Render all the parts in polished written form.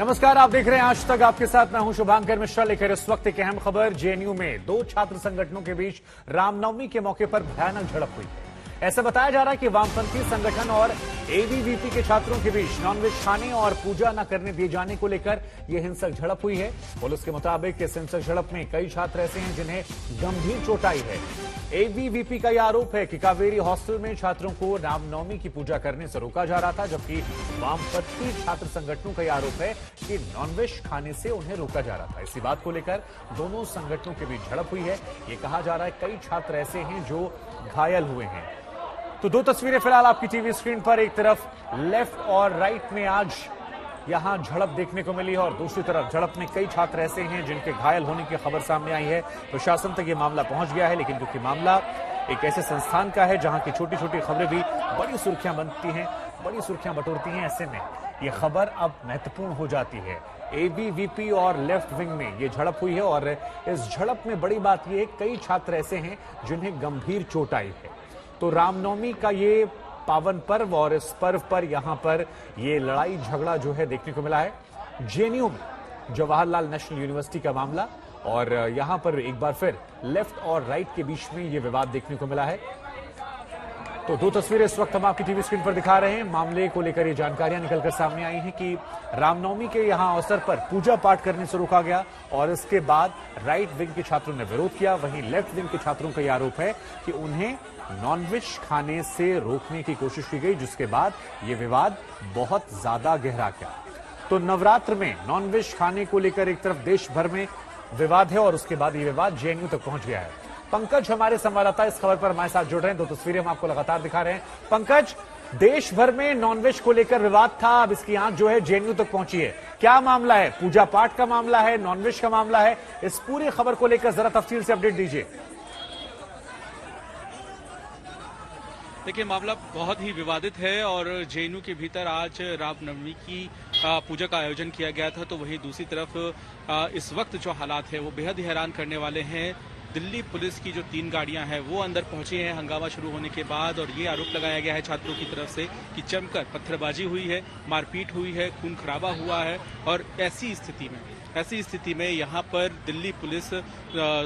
नमस्कार, आप देख रहे हैं आज तक। आपके साथ मैं हूं शुभांकर मिश्रा। लेकर इस वक्त एक अहम खबर। जेएनयू में दो छात्र संगठनों के बीच रामनवमी के मौके पर भयानक झड़प हुई है। ऐसा बताया जा रहा है कि वामपंथी संगठन और एबीवीपी के छात्रों के बीच नॉनवेज खाने और पूजा न करने दिए जाने को लेकर यह हिंसक झड़प हुई है। पुलिस के मुताबिक इस हिंसक झड़प में कई छात्र ऐसे हैं जिन्हें गंभीर चोट आई है। एबीवीपी का यह आरोप है कि कावेरी हॉस्टल में छात्रों को रामनवमी की पूजा करने से रोका जा रहा था, जबकि वामपंथी छात्र संगठनों का यह आरोप है कि नॉनवेज खाने से उन्हें रोका जा रहा था। इसी बात को लेकर दोनों संगठनों के बीच झड़प हुई है। ये कहा जा रहा है कई छात्र ऐसे हैं जो घायल हुए हैं। तो दो तस्वीरें फिलहाल आपकी टीवी स्क्रीन पर। एक तरफ लेफ्ट और राइट में आज यहां झड़प देखने को मिली है और दूसरी तरफ झड़प में कई छात्र ऐसे हैं जिनके घायल होने की खबर सामने आई है। प्रशासन तक ये मामला पहुंच गया है, लेकिन क्योंकि मामला एक ऐसे संस्थान का है जहां की छोटी छोटी खबरें भी बड़ी सुर्खियां बनती हैं, बड़ी सुर्खियां बटोरती हैं, ऐसे में ये खबर अब महत्वपूर्ण हो जाती है। एबीवीपी और लेफ्ट विंग में ये झड़प हुई है और इस झड़प में बड़ी बात यह है कई छात्र ऐसे हैं जिन्हें गंभीर चोट आई है। तो रामनवमी का ये पावन पर्व और इस पर्व पर यहां पर ये लड़ाई झगड़ा जो है देखने को मिला है। जेएनयू में जवाहरलाल नेशनल यूनिवर्सिटी का मामला और यहां पर एक बार फिर लेफ्ट और राइट के बीच में ये विवाद देखने को मिला है। तो दो तस्वीरें इस वक्त हम आपकी टीवी स्क्रीन पर दिखा रहे हैं। मामले को लेकर ये जानकारियां निकलकर सामने आई हैं कि रामनवमी के यहां अवसर पर पूजा पाठ करने से रोका गया और इसके बाद राइट विंग के छात्रों ने विरोध किया। वहीं लेफ्ट विंग के छात्रों का यह आरोप है कि उन्हें नॉनवेज खाने से रोकने की कोशिश की गई, जिसके बाद यह विवाद बहुत ज्यादा गहरा गया। तो नवरात्र में नॉनवेज खाने को लेकर एक तरफ देश भर में विवाद है और उसके बाद यह विवाद जेएनयू तक पहुंच गया है। पंकज हमारे संवाददाता इस खबर पर हमारे साथ जुड़ रहे हैं। दो तस्वीरें हम आपको लगातार दिखा रहे हैं। पंकज, देश भर में नॉनवेज को लेकर विवाद था, अब इसकी आंच जो है जेएनयू तक पहुंची है। क्या मामला है? पूजा पाठ का मामला है, नॉनवेज का मामला है? इस पूरी खबर को लेकर जरा तफसील से अपडेट दीजिए। देखिए, मामला बहुत ही विवादित है और जेएनयू के भीतर आज रामनवमी की पूजा का आयोजन किया गया था। तो वहीं दूसरी तरफ इस वक्त जो हालात है वो बेहद ही हैरान करने वाले हैं। दिल्ली पुलिस की जो 3 गाड़ियां हैं वो अंदर पहुंची हैं हंगामा शुरू होने के बाद और ये आरोप लगाया गया है छात्रों की तरफ से कि जमकर पत्थरबाजी हुई है, मारपीट हुई है, खून खराबा हुआ है। और ऐसी स्थिति में यहाँ पर दिल्ली पुलिस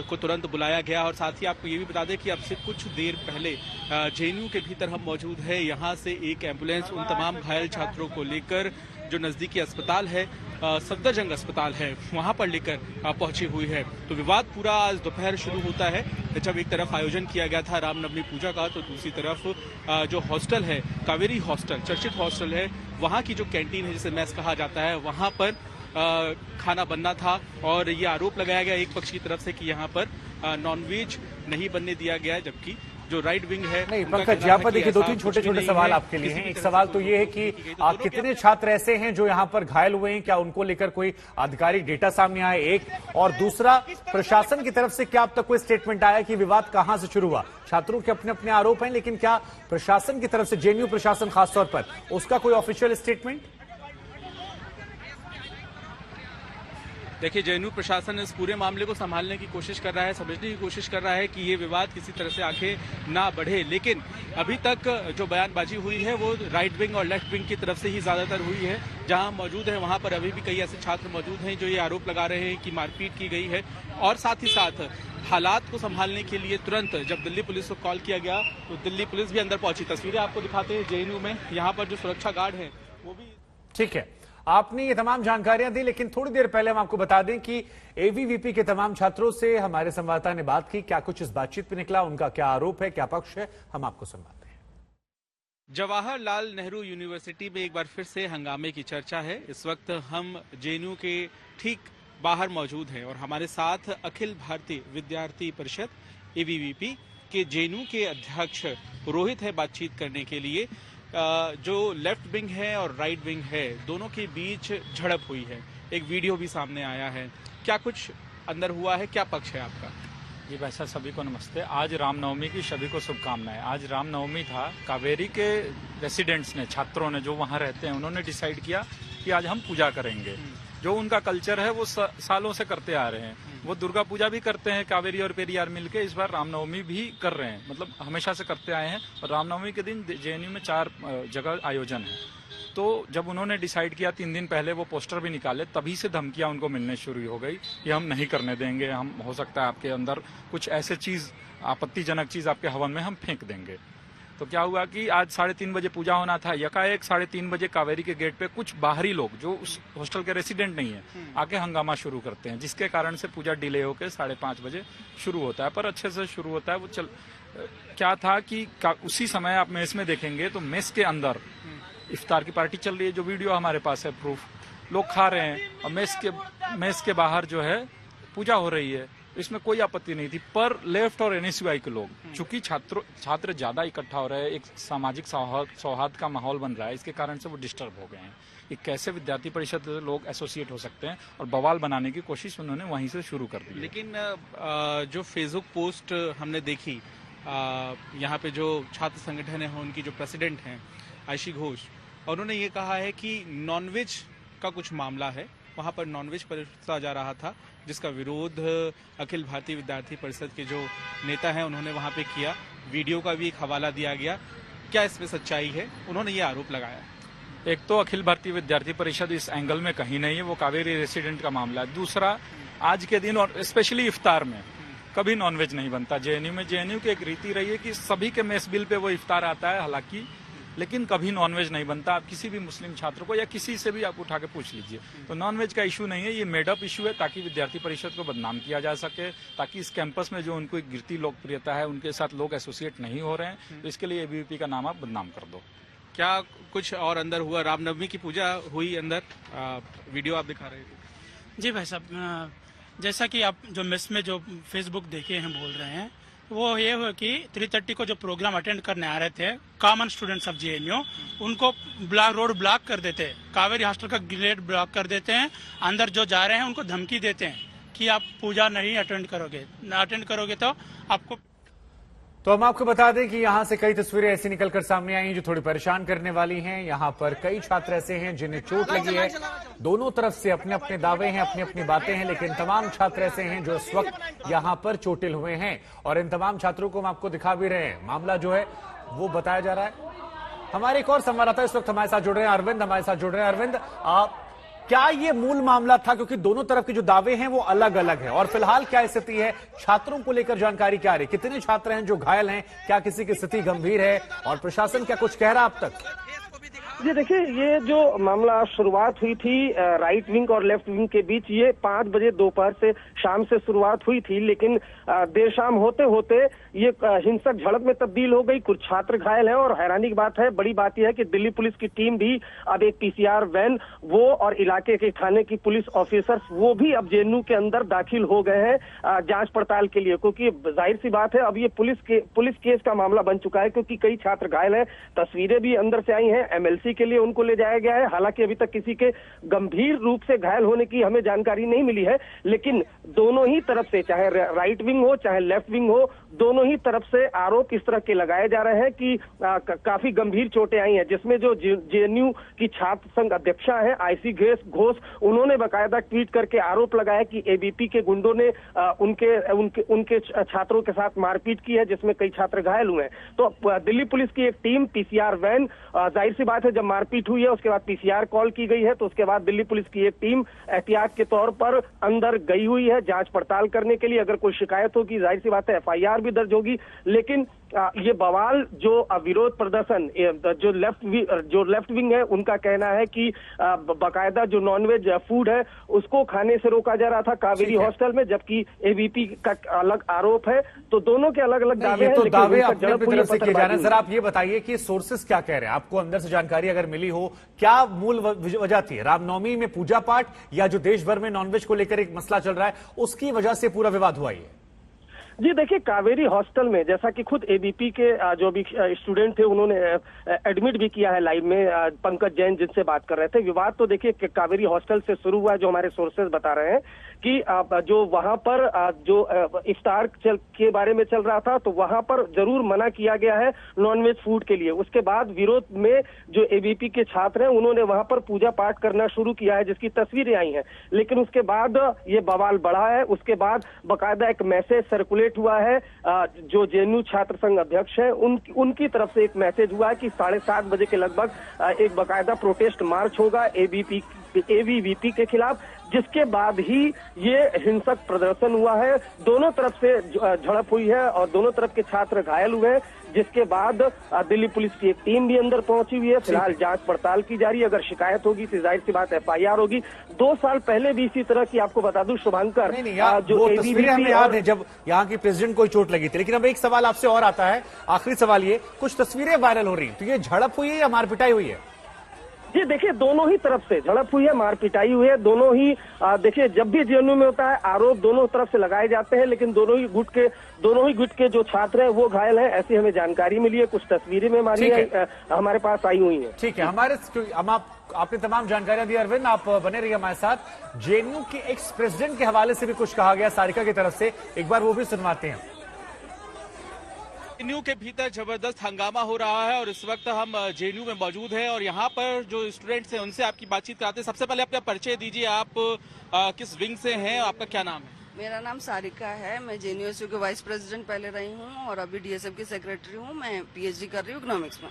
को तुरंत बुलाया गया। और साथ ही आपको ये भी बता दें कि अब से कुछ देर पहले जेएनयू के भीतर हम मौजूद है। यहाँ से एक एम्बुलेंस उन तमाम घायल छात्रों को लेकर जो नजदीकी अस्पताल है, सफदरजंग अस्पताल है, वहां पर लेकर पहुंची हुई है। तो विवाद पूरा आज दोपहर शुरू होता है, जब एक तरफ आयोजन किया गया था रामनवमी पूजा का, तो दूसरी तरफ जो हॉस्टल है, कावेरी हॉस्टल, चर्चित हॉस्टल है, वहां की जो कैंटीन है जिसे मेस कहा जाता है, वहां पर खाना बनना था। और ये आरोप लगाया गया एक पक्ष की तरफ से कि यहाँ पर नॉनवेज नहीं बनने दिया गया है, जबकि जो राइट विंग है। नहीं पंकज, यहाँ पर देखिए 2-3 छोटे-छोटे सवाल आपके लिए हैं। एक सवाल तो ये है कि कितने छात्र ऐसे हैं जो यहाँ पर घायल हुए हैं? क्या उनको लेकर कोई आधिकारिक डेटा सामने आया? एक और दूसरा, प्रशासन की तरफ से क्या अब तक कोई स्टेटमेंट आया कि विवाद कहां से शुरू हुआ? छात्रों के अपने अपने आरोप हैं, लेकिन क्या प्रशासन की तरफ से, जेएनयू प्रशासन खासतौर पर, उसका कोई ऑफिशियल स्टेटमेंट? देखिए, जेएनयू प्रशासन इस पूरे मामले को संभालने की कोशिश कर रहा है, समझने की कोशिश कर रहा है कि ये विवाद किसी तरह से आगे ना बढ़े। लेकिन अभी तक जो बयानबाजी हुई है वो राइट विंग और लेफ्ट विंग की तरफ से ही ज्यादातर हुई है। जहां मौजूद है वहां पर अभी भी कई ऐसे छात्र मौजूद हैं जो ये आरोप लगा रहे हैं कि मारपीट की गई है। और साथ ही साथ हालात को संभालने के लिए तुरंत जब दिल्ली पुलिस को कॉल किया गया तो दिल्ली पुलिस भी अंदर पहुंची। तस्वीरें आपको दिखाते हैं जेएनयू में, यहाँ पर जो सुरक्षा गार्ड है वो भी। ठीक है, आपने ये तमाम जानकारियां दी, लेकिन थोड़ी देर पहले हम आपको बता दें कि एबीवीपी के तमाम छात्रों से हमारे संवाददाता ने बात की। क्या कुछ इस बातचीत में निकला, उनका क्या आरोप है, क्या पक्ष है, हम आपको सुनवाते हैं। जवाहरलाल नेहरू यूनिवर्सिटी में एक बार फिर से हंगामे की चर्चा है। इस वक्त हम जेएनयू के ठीक बाहर मौजूद हैं और हमारे साथ अखिल भारतीय विद्यार्थी परिषद एबीवीपी के जेएनयू के अध्यक्ष रोहित है बातचीत करने के लिए। जो लेफ्ट विंग है और राइट विंग है, दोनों के बीच झड़प हुई है, एक वीडियो भी सामने आया है। क्या कुछ अंदर हुआ है, क्या पक्ष है आपका? जी भाई साहब, सभी को नमस्ते। आज रामनवमी की सभी को शुभकामनाएं। आज रामनवमी था। कावेरी के रेसिडेंट्स ने, छात्रों ने जो वहाँ रहते हैं, उन्होंने डिसाइड किया कि आज हम पूजा करेंगे। जो उनका कल्चर है वो सालों से करते आ रहे हैं। वो दुर्गा पूजा भी करते हैं, कावेरी और पेरियार मिलके। इस बार रामनवमी भी कर रहे हैं, मतलब हमेशा से करते आए हैं। और रामनवमी के दिन जेएनयू में 4 जगह आयोजन है। तो जब उन्होंने डिसाइड किया 3 दिन पहले वो पोस्टर भी निकाले, तभी से धमकियां उनको मिलने शुरू हो गई कि हम नहीं करने देंगे, हम हो सकता है आपके अंदर कुछ ऐसे चीज, आपत्तिजनक चीज आपके हवन में हम फेंक देंगे। तो क्या हुआ कि आज 3:30 बजे पूजा होना था, यकाएक 3:30 बजे कावेरी के गेट पे कुछ बाहरी लोग जो उस हॉस्टल के रेसिडेंट नहीं है आके हंगामा शुरू करते हैं, जिसके कारण से पूजा डिले होकर 5:30 बजे शुरू होता है, पर अच्छे से शुरू होता है। वो क्या था कि उसी समय आप मेस में देखेंगे तो मेस के अंदर इफ्तार की पार्टी चल रही है, जो वीडियो हमारे पास है प्रूफ, लोग खा रहे हैं, और मेस के बाहर जो है पूजा हो रही है, इसमें कोई आपत्ति नहीं थी। पर लेफ्ट और एनएसयूआई के लोग, चूंकि छात्र ज्यादा इकट्ठा हो रहे हैं, एक सामाजिक सौहार्द का माहौल बन रहा है, इसके कारण से वो डिस्टर्ब हो गए हैं कि कैसे विद्यार्थी परिषद लोग एसोसिएट हो सकते हैं, और बवाल बनाने की कोशिश उन्होंने वहीं से शुरू कर दी। लेकिन जो फेसबुक पोस्ट हमने देखी, यहाँ पे जो छात्र संगठन है उनकी जो प्रेसिडेंट हैं आयशी घोष, उन्होंने ये कहा है कि नॉनवेज का कुछ मामला है, वहाँ पर नॉनवेज परोसा जा रहा था, जिसका विरोध अखिल भारतीय विद्यार्थी परिषद के जो नेता हैं उन्होंने वहाँ पे किया। वीडियो का भी एक हवाला दिया गया। क्या इसमें सच्चाई है? उन्होंने ये आरोप लगाया। एक तो अखिल भारतीय विद्यार्थी परिषद इस एंगल में कहीं नहीं है, वो कावेरी रेसिडेंट का मामला है। दूसरा, आज के दिन और स्पेशली इफ्तार में कभी नॉनवेज नहीं बनता। जेएनयू की एक रीति रही है कि सभी के मेस बिल पे वो इफ्तार आता है, हालांकि, लेकिन कभी नॉनवेज नहीं बनता। आप किसी भी मुस्लिम छात्र को या किसी से भी आप उठा के पूछ लीजिए, तो नॉनवेज का इशू नहीं है, ये मेडअप इशू है, ताकि विद्यार्थी परिषद को बदनाम किया जा सके, ताकि इस कैंपस में जो उनको एक गिरती लोकप्रियता है उनके साथ लोग एसोसिएट नहीं हो रहे हैं, तो इसके लिए एबीवीपी का नाम आप बदनाम कर दो। क्या कुछ और अंदर हुआ? रामनवमी की पूजा हुई अंदर, वीडियो आप दिखा रहे थे। जी भाई साहब, जैसा कि आप जो मेस में जो फेसबुक देखे हैं बोल रहे हैं, वो ये हुआ कि 3:30 को जो प्रोग्राम अटेंड करने आ रहे थे कॉमन स्टूडेंट्स ऑफ जेएनयू, उनको रोड ब्लॉक कर देते हैं, कावेरी हॉस्टल का गेट ब्लॉक कर देते हैं, अंदर जो जा रहे हैं उनको धमकी देते हैं कि आप पूजा नहीं अटेंड करोगे तो आपको। तो हम आपको बता दें कि यहां से कई तस्वीरें ऐसी निकलकर सामने आई हैं जो थोड़ी परेशान करने वाली हैं। यहां पर कई छात्र ऐसे हैं जिन्हें चोट लगी है, दोनों तरफ से अपने अपने दावे हैं, अपनी अपनी बातें हैं, लेकिन तमाम छात्र ऐसे हैं जो इस वक्त यहां पर चोटिल हुए हैं, और इन तमाम छात्रों को हम आपको दिखा भी रहे हैं। मामला जो है वो बताया जा रहा है। हमारे एक और संवाददाता इस वक्त हमारे साथ जुड़ रहे हैं, अरविंद हमारे साथ जुड़ रहे हैं। अरविंद, क्या ये मूल मामला था? क्योंकि दोनों तरफ के जो दावे हैं वो अलग अलग हैं, और फिलहाल क्या स्थिति है? छात्रों को लेकर जानकारी क्या आ रही? कितने छात्र हैं जो घायल हैं? क्या किसी की स्थिति गंभीर है? और प्रशासन क्या कुछ कह रहा अब तक? जी देखिए, ये जो मामला शुरुआत हुई थी राइट विंग और लेफ्ट विंग के बीच, ये 5 बजे दोपहर से शाम से शुरुआत हुई थी, लेकिन देर शाम होते होते ये हिंसक झड़प में तब्दील हो गई। कुछ छात्र घायल हैं, और हैरानी की बात है, बड़ी बात यह है कि दिल्ली पुलिस की टीम भी अब एक पीसीआर वैन, वो और इलाके के थाने की पुलिस ऑफिसर्स, वो भी अब जेएनयू के अंदर दाखिल हो गए हैं जांच पड़ताल के लिए, क्योंकि जाहिर सी बात है अब ये पुलिस केस का मामला बन चुका है, क्योंकि कई छात्र घायल हैं। तस्वीरें भी अंदर से आई हैं, एमएलसी के लिए उनको ले जाया गया है। हालांकि अभी तक किसी के गंभीर रूप से घायल होने की हमें जानकारी नहीं मिली है, लेकिन दोनों ही तरफ से, चाहे राइट विंग हो चाहे लेफ्ट विंग हो, दोनों ही तरफ से आरोप इस तरह के लगाए जा रहे हैं कि काफी गंभीर चोटें आई हैं, जिसमें जो जेएनयू की छात्र संघ अध्यक्षा है आयशी घोष, उन्होंने बाकायदा ट्वीट करके आरोप लगाया कि एबीपी के गुंडों ने उनके छात्रों के साथ मारपीट की है, जिसमें कई छात्र घायल हुए हैं। तो दिल्ली पुलिस की एक टीम पीसीआर वैन, जाहिर सी बात है जब मारपीट हुई है उसके बाद पीसीआर कॉल की गई है, तो उसके बाद दिल्ली पुलिस की एक टीम एहतियात के तौर पर अंदर गई हुई है जांच पड़ताल करने के लिए। अगर कोई शिकायत होगी जाहिर सी बात है एफआईआर भी दर्ज होगी, लेकिन ये बवाल जो विरोध प्रदर्शन जो लेफ्ट विंग है उनका कहना है कि बाकायदा जो नॉनवेज फूड है उसको खाने से रोका जा रहा था कावेरी हॉस्टल में, जबकि एबीपी का अलग आरोप है। तो दोनों के अलग अलग दावे हैं, तो दावे अपने लेकिन तरफ से किए जा रहे हैं। सर आप ये बताइए कि सोर्सेस क्या कह रहे हैं? आपको अंदर से जानकारी अगर मिली हो, क्या मूल वजह थी? रामनवमी में पूजा पाठ, या जो देश भर में नॉनवेज को लेकर एक मसला चल रहा है उसकी वजह से पूरा विवाद हुआ है? जी देखिए, कावेरी हॉस्टल में, जैसा कि खुद एबीपी के जो भी स्टूडेंट थे उन्होंने एडमिट भी किया है लाइव में, पंकज जैन जिनसे बात कर रहे थे। विवाद तो देखिए कावेरी हॉस्टल से शुरू हुआ, जो हमारे सोर्सेज बता रहे हैं कि जो वहां पर जो इफ्तार के बारे में चल रहा था, तो वहां पर जरूर मना किया गया है नॉनवेज फूड के लिए। उसके बाद विरोध में जो एबीपी के छात्र हैं उन्होंने वहां पर पूजा पाठ करना शुरू किया है, जिसकी तस्वीरें आई हैं, लेकिन उसके बाद ये बवाल बढ़ा है। उसके बाद बाकायदा एक मैसेज सर्कुलेट सर्कुलेट हुआ है, जो जेएनयू छात्र संघ अध्यक्ष है उनकी तरफ से एक मैसेज हुआ है कि 7:30 बजे के लगभग एक बाकायदा प्रोटेस्ट मार्च होगा एबीवीपी के खिलाफ, जिसके बाद ही ये हिंसक प्रदर्शन हुआ है। दोनों तरफ से झड़प हुई है और दोनों तरफ के छात्र घायल हुए हैं, जिसके बाद दिल्ली पुलिस की एक टीम भी अंदर पहुंची हुई है। फिलहाल जांच पड़ताल की जा रही है। अगर शिकायत होगी तो जाहिर सी बात FIR होगी। 2 साल पहले भी इसी तरह की, आपको बता दूं शुभांकर, जो तस्वीरें हमें याद है जब यहाँ की प्रेसिडेंट को चोट लगी थी। लेकिन अब एक सवाल आपसे और आता है, आखिरी सवाल ये, कुछ तस्वीरें वायरल हो रही हैं, तो ये झड़प हुई है या मार पिटाई हुई है? जी देखिए, दोनों ही तरफ से झड़प हुई है, मार पिटाई हुई है। दोनों ही देखिए, जब भी जेएनयू में होता है आरोप दोनों तरफ से लगाए जाते हैं, लेकिन दोनों ही गुट के जो छात्र हैं वो घायल हैं, ऐसी हमें जानकारी मिली है। कुछ तस्वीरें में हमारे पास आई हुई हैं। ठीक है, आपने तमाम जानकारियां दी अरविंद, आप बने रहिए हमारे साथ। जेएनयू के एक्स प्रेसिडेंट के हवाले से भी कुछ कहा गया सारिका की तरफ से, एक बार वो भी सुनवाते हैं। जेएनयू के भीतर जबरदस्त हंगामा हो रहा है और इस वक्त हम जेएनयू में मौजूद हैं और यहाँ पर जो स्टूडेंट्स हैं उनसे आपकी बातचीत कराते हैं। सबसे पहले अपना परिचय दीजिए, आप किस विंग से हैं, आपका क्या नाम है? मेरा नाम सारिका है, मैं जेएनयू के वाइस प्रेसिडेंट पहले रही हूँ और अभी डीएसएफ की सेक्रेटरी हूँ। मैं PhD कर रही हूँ इकोनॉमिक्स में।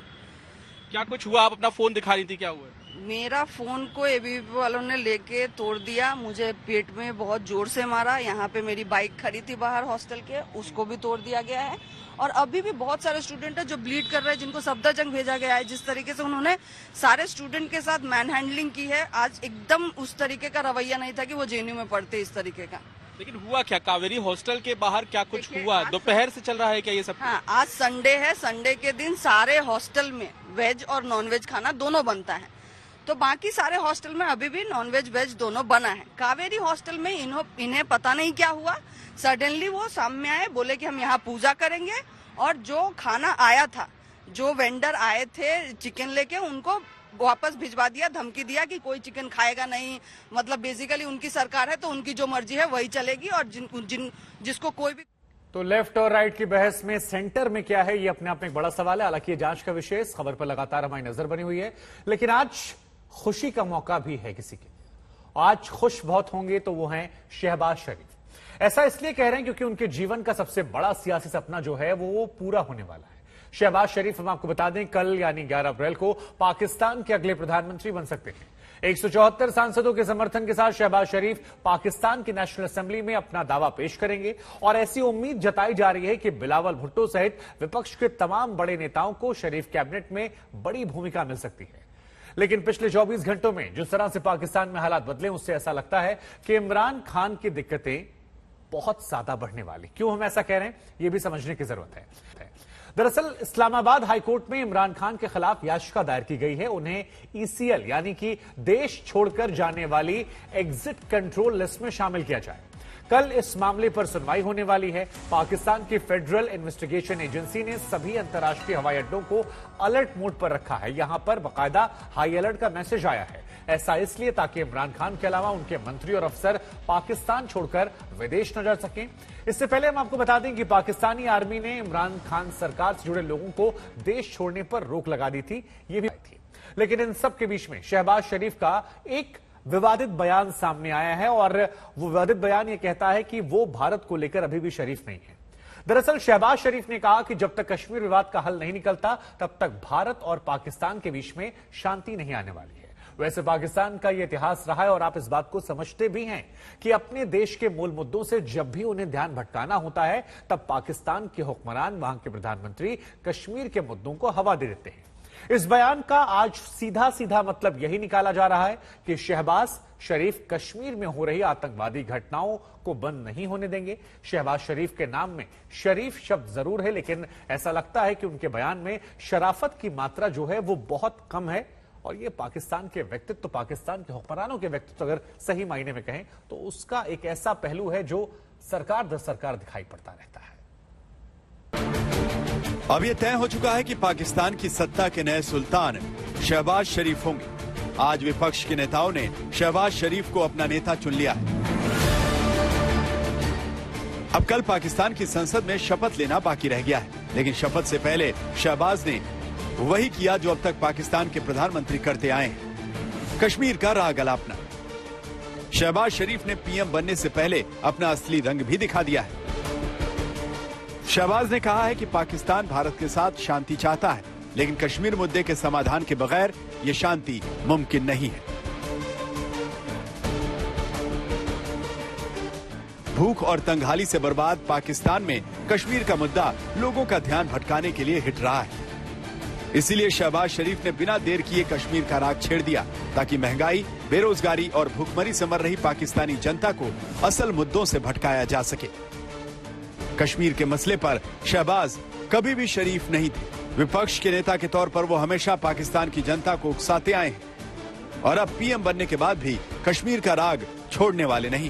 क्या कुछ हुआ? आप अपना फोन दिखा रही थी, क्या हुआ? मेरा फोन को एबीवीपी वालों ने लेके तोड़ दिया, मुझे पेट में बहुत जोर से मारा। यहाँ पे मेरी बाइक खड़ी थी बाहर हॉस्टल के, उसको भी तोड़ दिया गया है। और अभी भी बहुत सारे स्टूडेंट हैं जो ब्लीड कर रहे हैं, जिनको सफदरजंग भेजा गया है। जिस तरीके से उन्होंने सारे स्टूडेंट के साथ मैन हैंडलिंग की है, आज एकदम उस तरीके का रवैया नहीं था कि वो जेएनयू में पढ़ते इस तरीके का। लेकिन हुआ क्या? कावेरी हॉस्टल के बाहर क्या कुछ हुआ? दोपहर से चल रहा है क्या ये सब? हाँ, आज संडे है, संडे के दिन सारे हॉस्टल में वेज और नॉनवेज खाना दोनों बनता है, तो बाकी सारे हॉस्टल में अभी भी नॉनवेज वेज दोनों बना है। कावेरी हॉस्टल में इन्हें पता नहीं क्या हुआ, सडनली वो सामने आए, बोले कि हम यहाँ पूजा करेंगे, और जो खाना आया था, जो वेंडर आए थे चिकन लेके, उनको वापस भिजवा दिया, धमकी दिया कि कोई चिकन खाएगा नहीं। मतलब बेसिकली उनकी सरकार है तो उनकी जो मर्जी है वही चलेगी, और जिसको कोई भी। तो लेफ्ट और राइट की बहस में सेंटर में क्या है, ये अपने आप में एक बड़ा सवाल है। हालांकि ये जांच का विषय, इस खबर पर लगातार हमारी नजर बनी हुई है। लेकिन आज खुशी का मौका भी है किसी के लिए। आज खुश बहुत होंगे तो वो हैं शहबाज शरीफ। ऐसा इसलिए कह रहे हैं क्योंकि उनके जीवन का सबसे बड़ा सियासी सपना जो है वो पूरा होने वाला है। शहबाज शरीफ, हम आपको बता दें, कल यानी 11 अप्रैल को पाकिस्तान के अगले प्रधानमंत्री बन सकते हैं। 174 सांसदों के समर्थन के साथ शहबाज शरीफ पाकिस्तान की नेशनल असेंबली में अपना दावा पेश करेंगे और ऐसी उम्मीद जताई जा रही है कि बिलावल भुट्टो सहित विपक्ष के तमाम बड़े नेताओं को शरीफ कैबिनेट में बड़ी भूमिका मिल सकती है। लेकिन पिछले 24 घंटों में जिस तरह से पाकिस्तान में हालात बदले, उससे ऐसा लगता है कि इमरान खान की दिक्कतें बहुत ज्यादा बढ़ने वाली। क्यों हम ऐसा कह रहे हैं, यह भी समझने की जरूरत है। दरअसल इस्लामाबाद हाईकोर्ट में इमरान खान के खिलाफ याचिका दायर की गई है। उन्हें ECL यानी कि देश छोड़कर जाने वाली एग्जिट कंट्रोल लिस्ट में शामिल किया जाए। कल इस मामले पर सुनवाई होने वाली है। पाकिस्तान की फेडरल इन्वेस्टिगेशन एजेंसी ने सभी अंतर्राष्ट्रीय हवाई अड्डों को अलर्ट मोड पर रखा है। यहां पर बाकायदा हाई अलर्ट का मैसेज आया है। ऐसा इसलिए ताकि इमरान खान के अलावा उनके मंत्री और अफसर पाकिस्तान छोड़कर विदेश न जा सकें। इससे पहले हम आपको बता दें कि पाकिस्तानी आर्मी ने इमरान खान सरकार से जुड़े लोगों को देश छोड़ने पर रोक लगा दी थी, ये भी थी। लेकिन इन सब के बीच में शहबाज शरीफ का एक विवादित बयान सामने आया है और वो विवादित बयान ये कहता है कि वो भारत को लेकर अभी भी शरीफ नहीं है। दरअसल शहबाज शरीफ ने कहा कि जब तक कश्मीर विवाद का हल नहीं निकलता तब तक भारत और पाकिस्तान के बीच में शांति नहीं आने वाली है। वैसे पाकिस्तान का यह इतिहास रहा है और आप इस बात को समझते भी हैं कि अपने देश के मूल मुद्दों से जब भी उन्हें ध्यान भटकाना होता है तब पाकिस्तान के हुक्मरान, वहां के प्रधानमंत्री कश्मीर के मुद्दों को हवा दे देते हैं। इस बयान का आज सीधा सीधा मतलब यही निकाला जा रहा है कि शहबाज शरीफ कश्मीर में हो रही आतंकवादी घटनाओं को बंद नहीं होने देंगे। शहबाज शरीफ के नाम में शरीफ शब्द जरूर है, लेकिन ऐसा लगता है कि उनके बयान में शराफत की मात्रा जो है वो बहुत कम है। और ये पाकिस्तान के व्यक्तित्व, पाकिस्तान के हुक्मरानों के व्यक्तित्व अगर सही मायने में कहें तो उसका एक ऐसा पहलू है जो सरकार दर सरकार दिखाई पड़ता रहता है। अब यह तय हो चुका है कि पाकिस्तान की सत्ता के नए सुल्तान शहबाज शरीफ होंगे। आज विपक्ष के नेताओं ने शहबाज शरीफ को अपना नेता चुन लिया है। अब कल पाकिस्तान की संसद में शपथ लेना बाकी रह गया है, लेकिन शपथ से पहले शहबाज ने वही किया जो अब तक पाकिस्तान के प्रधानमंत्री करते आए हैं, कश्मीर का राग अलापना। शहबाज शरीफ ने PM बनने से पहले अपना असली रंग भी दिखा दिया है। शहबाज ने कहा है कि पाकिस्तान भारत के साथ शांति चाहता है, लेकिन कश्मीर मुद्दे के समाधान के बगैर ये शांति मुमकिन नहीं है। भूख और तंगहाली से बर्बाद पाकिस्तान में कश्मीर का मुद्दा लोगों का ध्यान भटकाने के लिए हिट रहा है। इसीलिए शहबाज शरीफ ने बिना देर किए कश्मीर का राग छेड़ दिया, ताकि महंगाई, बेरोजगारी और भूखमरी से मर रही पाकिस्तानी जनता को असल मुद्दों से भटकाया जा सके। कश्मीर के मसले पर शहबाज कभी भी शरीफ नहीं थे। विपक्ष के नेता के तौर पर वो हमेशा पाकिस्तान की जनता को उकसाते आए हैं और अब पीएम बनने के बाद भी कश्मीर का राग छोड़ने वाले नहीं।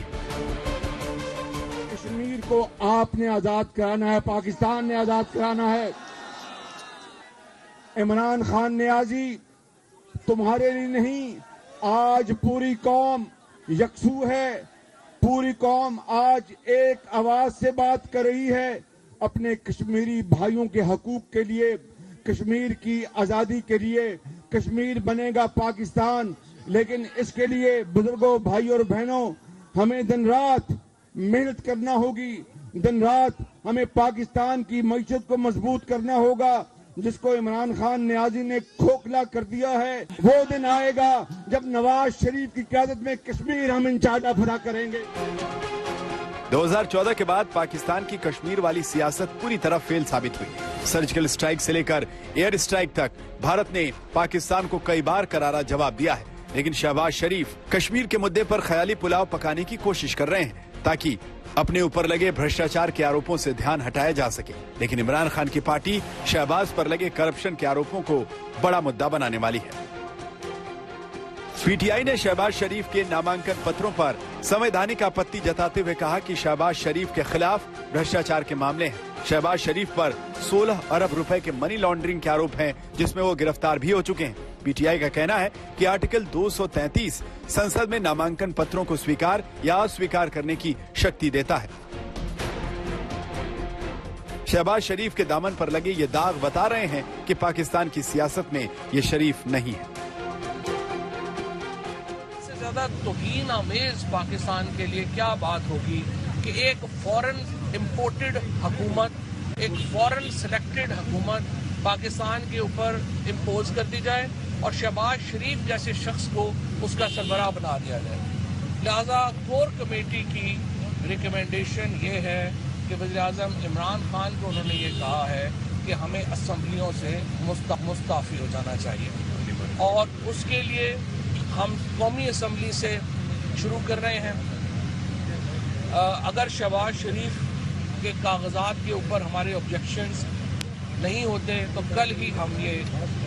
कश्मीर को आपने आजाद कराना है, पाकिस्तान ने आजाद कराना है। इमरान खान नियाजी तुम्हारे लिए नहीं, आज पूरी कौम यकसू है। पूरी कौम आज एक आवाज से बात कर रही है अपने कश्मीरी भाइयों के हकूक के लिए, कश्मीर की आजादी के लिए। कश्मीर बनेगा पाकिस्तान, लेकिन इसके लिए बुजुर्गों, भाइयों और बहनों, हमें दिन रात मेहनत करना होगी। दिन रात हमें पाकिस्तान की मईशत को मजबूत करना होगा, जिसको इमरान खान नियाजी ने खोखला कर दिया है। वो दिन आएगा जब नवाज शरीफ की क़यादत में कश्मीर हम इंशाअल्लाह फतह करेंगे। 2014 के बाद पाकिस्तान की कश्मीर वाली सियासत पूरी तरह फेल साबित हुई। सर्जिकल स्ट्राइक से लेकर एयर स्ट्राइक तक भारत ने पाकिस्तान को कई बार करारा जवाब दिया है, लेकिन शहबाज शरीफ कश्मीर के मुद्दे पर ख्याली पुलाव पकाने की कोशिश कर रहे हैं, ताकि अपने ऊपर लगे भ्रष्टाचार के आरोपों से ध्यान हटाया जा सके। लेकिन इमरान खान की पार्टी शहबाज पर लगे करप्शन के आरोपों को बड़ा मुद्दा बनाने वाली है। पीटीआई ने शहबाज शरीफ के नामांकन पत्रों पर संवैधानिक आपत्ति जताते हुए कहा कि शहबाज शरीफ के खिलाफ भ्रष्टाचार के मामले हैं। शहबाज शरीफ पर 16 अरब रुपए के मनी लॉन्ड्रिंग के आरोप हैं, जिसमें वो गिरफ्तार भी हो चुके हैं। पीटीआई का कहना है कि आर्टिकल 233 संसद में नामांकन पत्रों को स्वीकार या अस्वीकार करने की शक्ति देता है। शहबाज शरीफ के दामन पर लगे ये दाग बता रहे हैं कि पाकिस्तान की सियासत में ये शरीफ नहीं है। सबसे ज्यादा तौहीन आमेज पाकिस्तान के लिए क्या बात होगी कि एक फॉरेन इंपोर्टेड हुकूमत, एक फॉरेन सिलेक्टेड हुकूमत पाकिस्तान के ऊपर इम्पोज कर दी जाए और शहबाज शरीफ जैसे शख्स को उसका सरबराह बना दिया जाए। लिहाजा कोर कमेटी की रिकमेंडेशन ये है कि वज़ीर-ए-आज़म इमरान खान को उन्होंने ये कहा है कि हमें असम्बलियों से मुस्ताफ़ी हो जाना चाहिए और उसके लिए हम कौमी असम्बली से शुरू कर रहे हैं। अगर शहबाज शरीफ के कागजात के ऊपर हमारे ऑब्जेक्शंस नहीं होते तो कल ही हम ये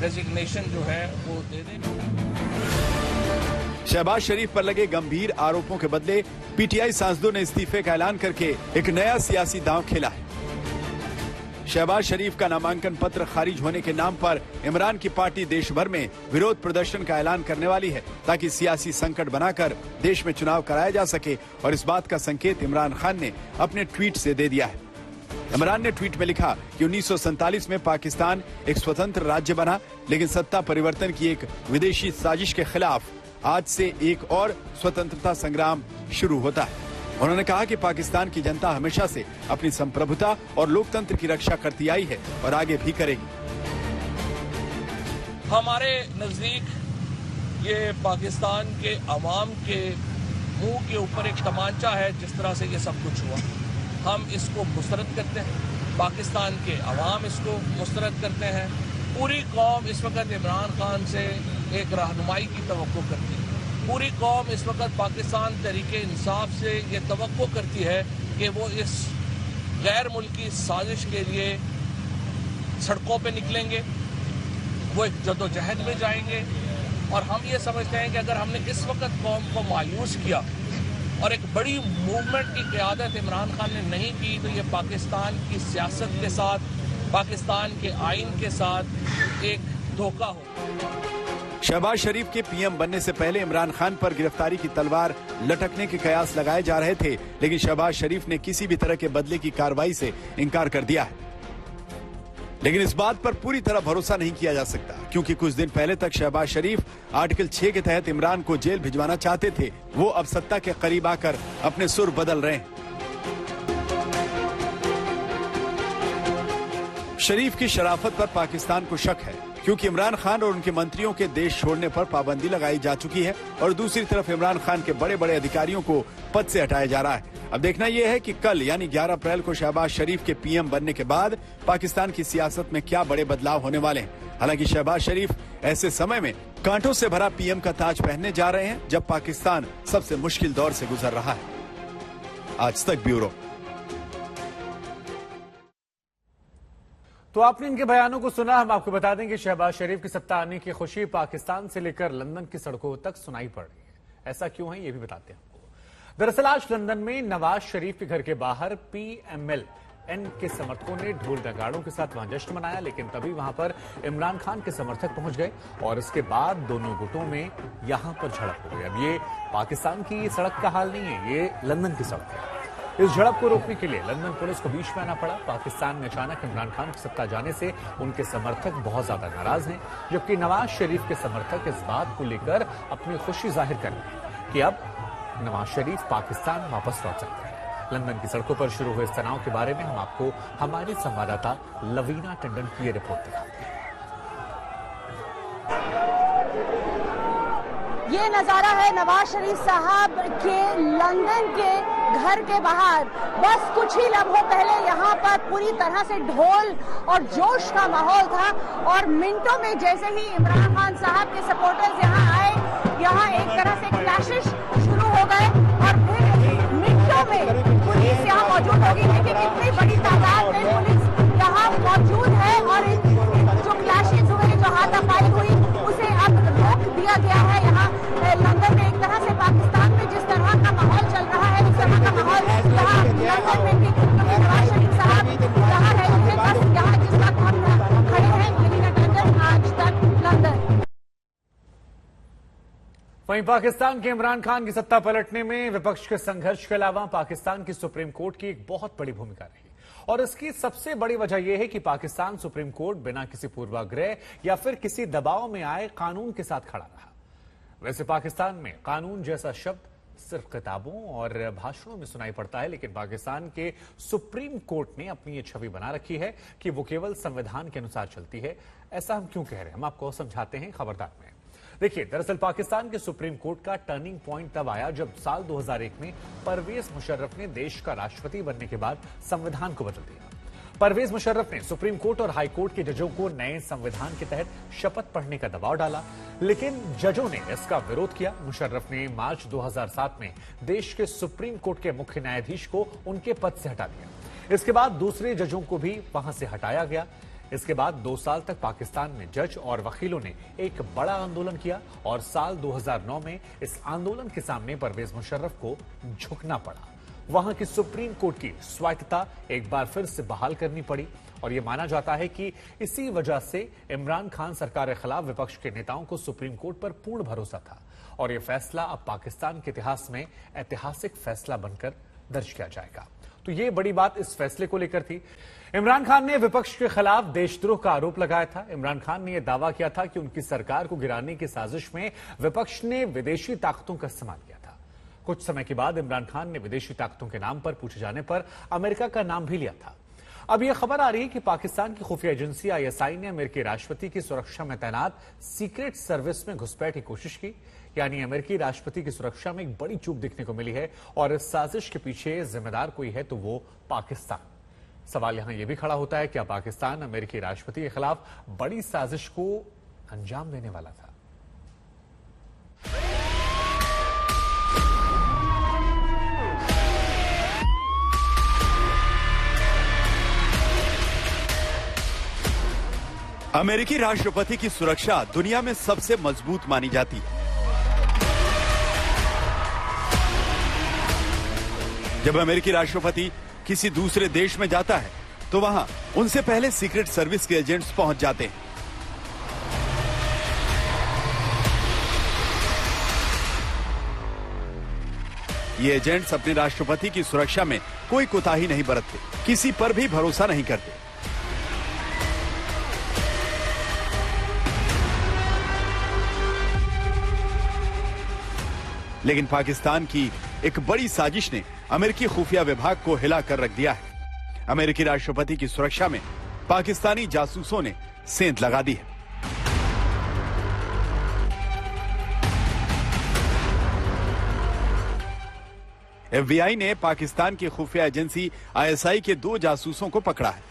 रेजिग्नेशन जो है वो दे देंगे। शहबाज शरीफ पर लगे गंभीर आरोपों के बदले पीटीआई सांसदों ने इस्तीफे का ऐलान करके एक नया सियासी दांव खेला है। शहबाज शरीफ का नामांकन पत्र खारिज होने के नाम पर इमरान की पार्टी देश भर में विरोध प्रदर्शन का ऐलान करने वाली है, ताकि सियासी संकट बनाकर देश में चुनाव कराया जा सके। और इस बात का संकेत इमरान खान ने अपने ट्वीट से दे दिया है। इमरान ने ट्वीट में लिखा कि 1947 में पाकिस्तान एक स्वतंत्र राज्य बना, लेकिन सत्ता परिवर्तन की एक विदेशी साजिश के खिलाफ आज से एक और स्वतंत्रता संग्राम शुरू होता है। उन्होंने कहा कि पाकिस्तान की जनता हमेशा से अपनी संप्रभुता और लोकतंत्र की रक्षा करती आई है और आगे भी करेगी। हमारे नजदीक ये पाकिस्तान के अवाम के मुंह के ऊपर एक तमांचा है। जिस तरह से ये सब कुछ हुआ, हम इसको मुस्तरद करते हैं, पाकिस्तान के अवाम इसको मुस्तरद करते हैं। पूरी कौम इस वक्त इमरान खान से एक रहनुमाई की तवक्को करती है। पूरी कौम इस वक्त पाकिस्तान तहरीके इंसाफ से ये तवक्को करती है कि वो इस गैर मुल्की साजिश के लिए सड़कों पे निकलेंगे, वो एक जदोजहद में जाएंगे। और हम ये समझते हैं कि अगर हमने इस वक्त कौम को मायूस किया और एक बड़ी मूवमेंट की क़यादत इमरान खान ने नहीं की, तो ये पाकिस्तान की सियासत के साथ, पाकिस्तान के आइन के साथ एक धोखा हो। शहबाज शरीफ के पीएम बनने से पहले इमरान खान पर गिरफ्तारी की तलवार लटकने के कयास लगाए जा रहे थे, लेकिन शहबाज शरीफ ने किसी भी तरह के बदले की कार्रवाई से इनकार कर दिया है। लेकिन इस बात पर पूरी तरह भरोसा नहीं किया जा सकता, क्योंकि कुछ दिन पहले तक शहबाज शरीफ आर्टिकल 6 के तहत इमरान को जेल भिजवाना चाहते थे। वो अब सत्ता के करीब आकर अपने सुर बदल रहे हैं। शरीफ की शराफत पर पाकिस्तान को शक है, क्योंकि इमरान खान और उनके मंत्रियों के देश छोड़ने पर पाबंदी लगाई जा चुकी है और दूसरी तरफ इमरान खान के बड़े बड़े अधिकारियों को पद से हटाया जा रहा है। अब देखना यह है कि कल यानी 11 अप्रैल को शहबाज शरीफ के पीएम बनने के बाद पाकिस्तान की सियासत में क्या बड़े बदलाव होने वाले हैं। हालांकि शहबाज शरीफ ऐसे समय में कांटों से भरा पीएम का ताज पहनने जा रहे हैं जब पाकिस्तान सबसे मुश्किल दौर से गुजर रहा है। आज तक ब्यूरो। तो आपने इनके बयानों को सुना। हम आपको बता दें कि शहबाज शरीफ की सत्ता आने की खुशी पाकिस्तान से लेकर लंदन की सड़कों तक सुनाई पड़ रही है। ऐसा क्यों है, ये भी बताते हैं आपको। दरअसल आज लंदन में नवाज शरीफ के घर के बाहर PMLN के समर्थकों ने ढोल नगाड़ों के साथ वहां जश्न मनाया, लेकिन तभी वहां पर इमरान खान के समर्थक पहुंच गए और इसके बाद दोनों गुटों में यहां पर झड़प हो गई। अब ये पाकिस्तान की सड़क का हाल नहीं है, ये लंदन की सड़क है। इस झड़प को रोकने के लिए लंदन पुलिस को बीच में आना पड़ा। पाकिस्तान में अचानक इमरान खान की सत्ता जाने से उनके समर्थक बहुत ज्यादा नाराज हैं, जबकि नवाज शरीफ के समर्थक इस बात को लेकर अपनी खुशी जाहिर कर रहे हैं कि अब नवाज शरीफ पाकिस्तान वापस लौट सकते हैं। लंदन की सड़कों पर शुरू हुए इस तनाव के बारे में हम आपको हमारी संवाददाता लवीना टंडन की रिपोर्ट दिखाते हैं। ये नजारा है नवाज शरीफ साहब के लंदन के घर के बाहर। बस कुछ ही लम्हों पहले यहाँ पर पूरी तरह से ढोल और जोश का माहौल था और मिनटों में जैसे ही इमरान खान साहब के सपोर्टर्स यहाँ आए, यहाँ एक तरह से क्लैशेस शुरू हो गए और फिर मिनटों में पुलिस यहाँ मौजूद होगी। देखिए कितनी बड़ी तादाद में पुलिस यहाँ मौजूद है और जो क्लैशेस हुए, जो हाथापाई हुई, उसे अब रोक दिया गया है। यहाँ लंदन में एक तरह से पाकिस्तान में जिस तरह का माहौल चल रहा है, उस तरह का माहौल यहाँ लंदन में भी नवाज शरीफ साहब यहाँ है। बस यहाँ जिस वक्त हम खड़े हैं, लवीना टंडन, आज तक लंदन। वहीं पाकिस्तान के इमरान खान की सत्ता पलटने में विपक्ष के संघर्ष के अलावा पाकिस्तान की सुप्रीम कोर्ट की एक बहुत बड़ी भूमिका रही और इसकी सबसे बड़ी वजह यह है कि पाकिस्तान सुप्रीम कोर्ट बिना किसी पूर्वाग्रह या फिर किसी दबाव में आए कानून के साथ खड़ा रहा। वैसे पाकिस्तान में कानून जैसा शब्द सिर्फ किताबों और भाषणों में सुनाई पड़ता है, लेकिन पाकिस्तान के सुप्रीम कोर्ट ने अपनी ये छवि बना रखी है कि वो केवल संविधान के अनुसार चलती है। ऐसा हम क्यों कह रहे हैं, हम आपको समझाते हैं खबरदार में। देखिए, दरअसल पाकिस्तान के सुप्रीम कोर्ट का टर्निंग पॉइंट तब आया जब साल 2001 में परवेज मुशर्रफ ने देश का राष्ट्रपति बनने के बाद संविधान को बदल दिया। परवेज मुशर्रफ ने सुप्रीम कोर्ट और हाई कोर्ट के जजों को नए संविधान के तहत शपथ पढ़ने का दबाव डाला, लेकिन जजों ने इसका विरोध किया। मुशर्रफ ने मार्च 2007 में देश के सुप्रीम कोर्ट के मुख्य न्यायाधीश को उनके पद से हटा दिया। इसके बाद दूसरे जजों को भी वहां से हटाया गया। इसके बाद 2 साल तक पाकिस्तान में जज और वकीलों ने एक बड़ा आंदोलन किया और साल 2009 में इस आंदोलन के सामने परवेज मुशर्रफ को झुकना पड़ा। वहां की सुप्रीम कोर्ट की स्वायत्तता एक बार फिर से बहाल करनी पड़ी और यह माना जाता है कि इसी वजह से इमरान खान सरकार के खिलाफ विपक्ष के नेताओं को सुप्रीम कोर्ट पर पूर्ण भरोसा था और यह फैसला अब पाकिस्तान के इतिहास में ऐतिहासिक फैसला बनकर दर्ज किया जाएगा। तो ये बड़ी बात इस फैसले को लेकर थी। इमरान खान ने विपक्ष के खिलाफ देशद्रोह का आरोप लगाया था। इमरान खान ने यह दावा किया था कि उनकी सरकार को गिराने की साजिश में विपक्ष ने विदेशी ताकतों का इस्तेमाल किया था। कुछ समय के बाद इमरान खान ने विदेशी ताकतों के नाम पर पूछे जाने पर अमेरिका का नाम भी लिया था। अब यह खबर आ रही है कि पाकिस्तान की खुफिया एजेंसी ISI ने अमेरिकी राष्ट्रपति की सुरक्षा में तैनात सीक्रेट सर्विस में घुसपैठ की कोशिश की, यानी अमेरिकी राष्ट्रपति की सुरक्षा में एक बड़ी चूक देखने को मिली है और इस साजिश के पीछे जिम्मेदार कोई है तो वो पाकिस्तान। सवाल यहां यह भी खड़ा होता है, क्या पाकिस्तान अमेरिकी राष्ट्रपति के खिलाफ बड़ी साजिश को अंजाम देने वाला था? अमेरिकी राष्ट्रपति की सुरक्षा दुनिया में सबसे मजबूत मानी जाती है। जब अमेरिकी राष्ट्रपति किसी दूसरे देश में जाता है तो वहां उनसे पहले सीक्रेट सर्विस के एजेंट्स पहुंच जाते हैं। ये एजेंट्स अपने राष्ट्रपति की सुरक्षा में कोई कोताही नहीं बरतते, किसी पर भी भरोसा नहीं करते। लेकिन पाकिस्तान की एक बड़ी साजिश ने अमेरिकी खुफिया विभाग को हिला कर रख दिया है। अमेरिकी राष्ट्रपति की सुरक्षा में पाकिस्तानी जासूसों ने सेंध लगा दी है। FBI ने पाकिस्तान की खुफिया एजेंसी ISI के 2 जासूसों को पकड़ा है।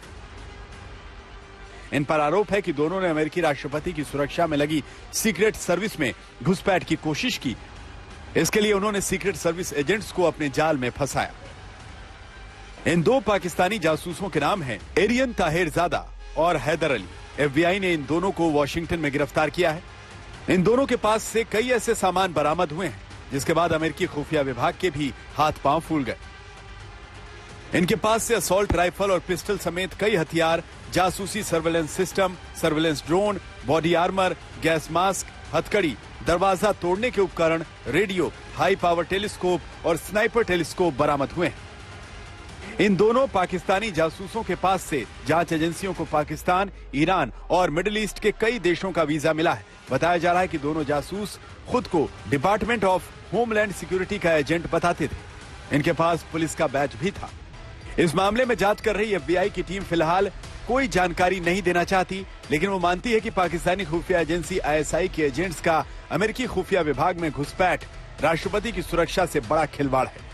इन पर आरोप है कि दोनों ने अमेरिकी राष्ट्रपति की सुरक्षा में लगी सीक्रेट सर्विस में घुसपैठ की कोशिश की। इसके लिए उन्होंने सीक्रेट सर्विस एजेंट्स को अपने जाल में फंसाया। इन 2 पाकिस्तानी जासूसों के नाम हैं एरियन ताहिरजादा और हैदर अली। FBI ने इन दोनों को वॉशिंगटन में गिरफ्तार किया है। इन दोनों के पास से कई ऐसे सामान बरामद हुए हैं जिसके बाद अमेरिकी खुफिया विभाग के भी हाथ पांव फूल गए। इनके पास से असॉल्ट राइफल और पिस्टल समेत कई हथियार, जासूसी surveillance system, surveillance drone, body armour, gas mask, हथकड़ी, दरवाजा तोड़ने के उपकरण, रेडियो, हाई पावर टेलीस्कोप और स्नाइपर टेलीस्कोप बरामद हुए हैं। इन दोनों पाकिस्तानी जासूसों के पास से जांच एजेंसियों को पाकिस्तान, ईरान और मिडिल ईस्ट के कई देशों का वीजा मिला है। बताया जा रहा है कि दोनों जासूस खुद को डिपार्टमेंट ऑफ होमलैंड सिक्योरिटी का एजेंट बताते थे। इनके पास पुलिस का बैच भी था। इस मामले में जांच कर रही FBI की टीम फिलहाल कोई जानकारी नहीं देना चाहती, लेकिन वो मानती है कि पाकिस्तानी खुफिया एजेंसी ISI के एजेंट्स का अमेरिकी खुफिया विभाग में घुसपैठ राष्ट्रपति की सुरक्षा से बड़ा खिलवाड़ है।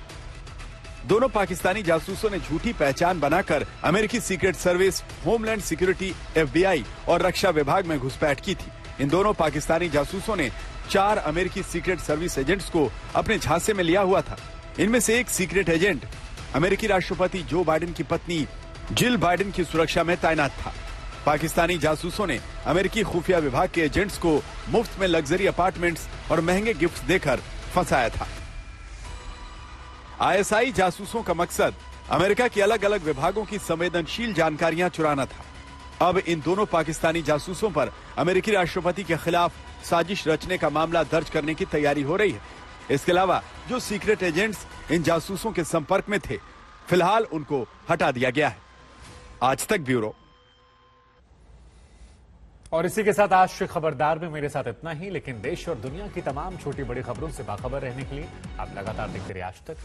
दोनों पाकिस्तानी जासूसों ने झूठी पहचान बनाकर अमेरिकी secret service, homeland security, FBI और रक्षा विभाग में घुसपैठ की थी। इन दोनों पाकिस्तानी जासूसों ने 4 अमेरिकी सीक्रेट सर्विस एजेंट्स को अपने झांसे में लिया हुआ था। इनमें से एक सीक्रेट एजेंट अमेरिकी राष्ट्रपति जो बाइडेन की पत्नी जिल बाइडेन की सुरक्षा में तैनात था। पाकिस्तानी जासूसों ने अमेरिकी खुफिया विभाग के एजेंट्स को मुफ्त में लग्जरी अपार्टमेंट्स और महंगे गिफ्ट देकर फंसाया था। ISI जासूसों का मकसद अमेरिका के अलग अलग विभागों की संवेदनशील जानकारियां चुराना था। अब इन दोनों पाकिस्तानी जासूसों पर अमेरिकी राष्ट्रपति के खिलाफ साजिश रचने का मामला दर्ज करने की तैयारी हो रही है। इसके अलावा जो सीक्रेट एजेंट्स इन जासूसों के संपर्क में थे, फिलहाल उनको हटा दिया गया है। आज तक ब्यूरो। और इसी के साथ आज खबरदार में मेरे साथ इतना ही, लेकिन देश और दुनिया की तमाम छोटी बड़ी खबरों से बाखबर रहने के लिए आप लगातार देखते रहिए आज तक।